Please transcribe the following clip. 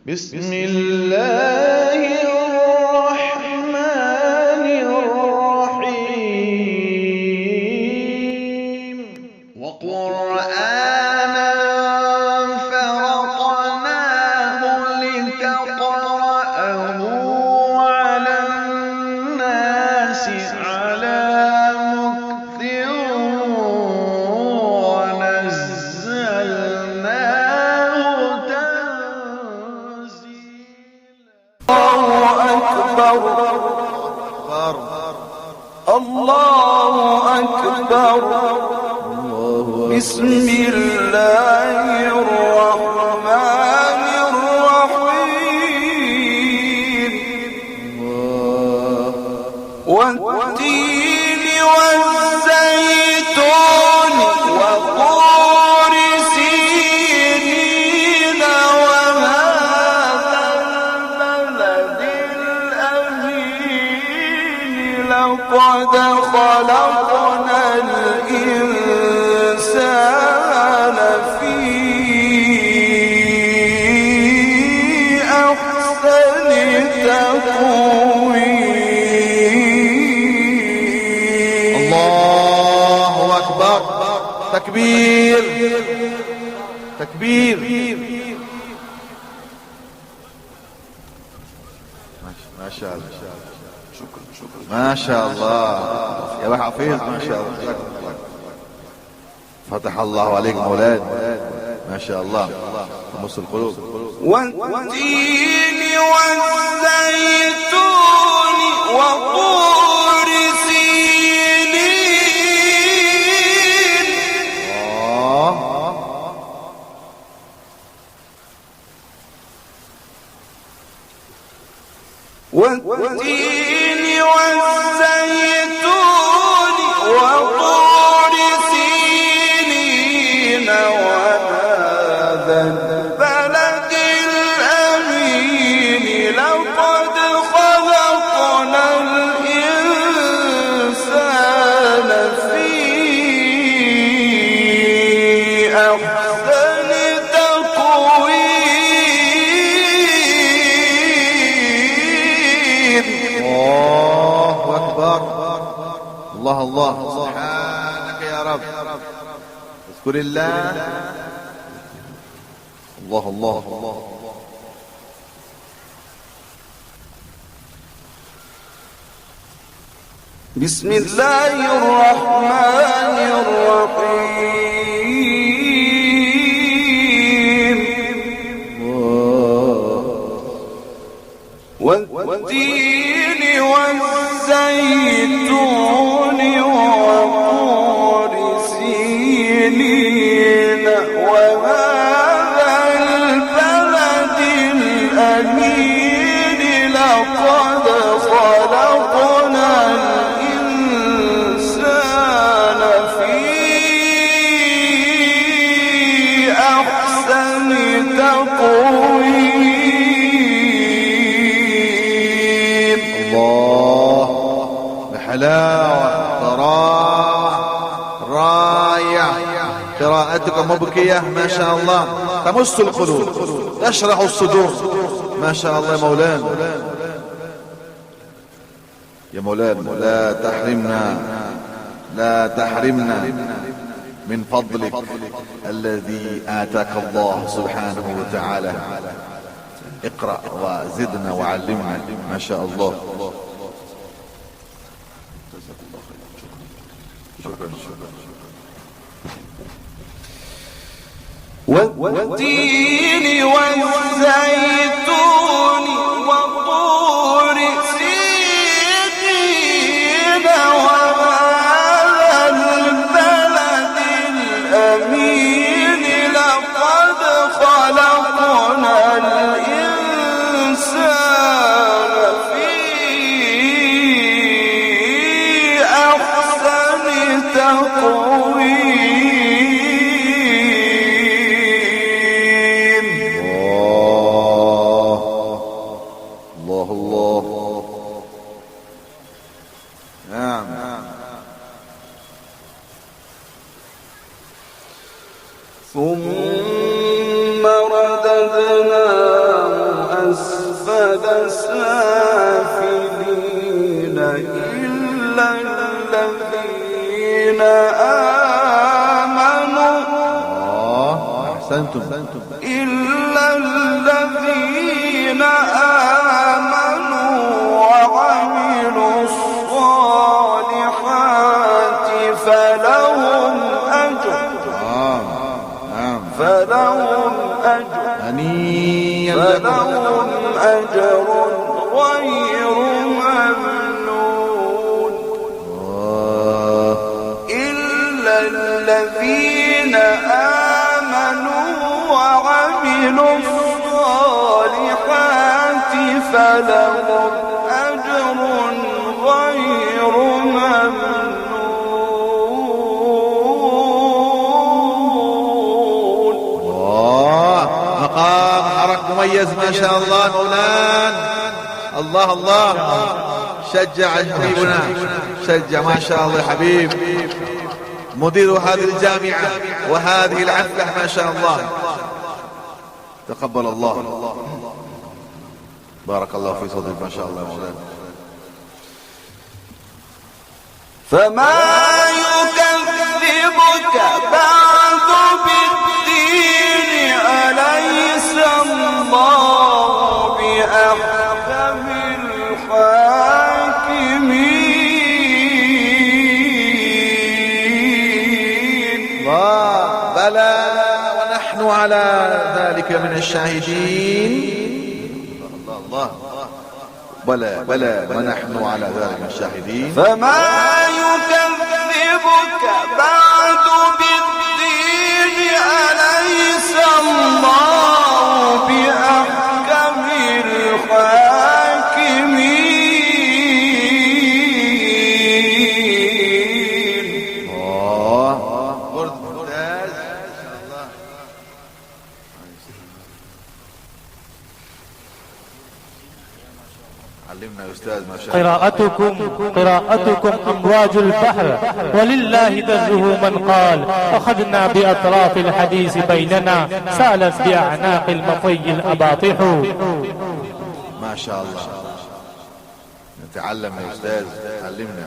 بسم الله الرحمن الرحيم وقرآنا فرقناه لتقرأه على الناس على مكث ونزلناه الله أكبر. بسم الله الرحمن الرحيم والتين والزيتون وطور سينين وهذا البلد الأمين لقد خلقنا الإنسان في أحسن تقويم. الله أكبر. تكبير تكبير. ما شاء الله. شكرا ما شاء الله يا ابو حفيظ. ما شاء الله فتح الله عليك مولانا. ما شاء الله مس القلوب. والتين والزيتون وطور سينين والتين والزيتون وطور سينين وهذا البلد الأمين لقد خلقنا الإنسان في أحسن تقويم. الله أكبر. الله الله سبحانك يا رب. اذكر الله. الله الله الله. بسم الله الرحمن الرحيم والتين والزيتون وطور سينين وهذا البلد الأمين لقد خلقنا الإنسان في أحسن تقويم. الله بحلاوة طراوة رايع. قراءتكم مبكية ما شاء الله تمس القلوب تشرح الصدور. ما شاء الله يا مولانا يا مولانا. لا تحرمنا من فضلك الذي آتاك الله سبحانه وتعالى. اقرأ وزدنا وعلمنا. ما شاء الله. شكرا. والتين والزيتون وطور سينين وهذا البلد الأمين لقد خلقنا الإنسان في أحسن تقويم. ثم رددناه أسفل سافلين إلا الذين آمنوا أحسنتم إلا الذين آمنوا وعملوا الصالحات فلهم أجر فلهم أجر فلهم أجر غير ممنون إلا الذين آمنوا وعملوا الصالحات فلهم أجر غير ممنون مقام حرك مميز ما شاء الله مولان. الله الله شجع حبيبنا شجع ما شاء الله حبيب مدير هذه الجامعة وهذه العفة ما شاء الله. تقبل الله بارك الله في صدرك ما شاء الله مولانا. فما يكذبك بعد بالدين أليس الله بأحكم الحاكمين. بلى ونحن على ذلك من الشاهدين. الله بلى ونحن على ذلك من الشاهدين. فما يكذبك بعد بالدين أليس الله بأحكم الحاكمين. علمنا يا أستاذ ما شاء الله. قراءتكم أمواج البحر ولله دره من قال أخذنا بأطراف الحديث بيننا سالت بأعناق المطي الأباطح. ما شاء الله نتعلم يا أستاذ علمنا.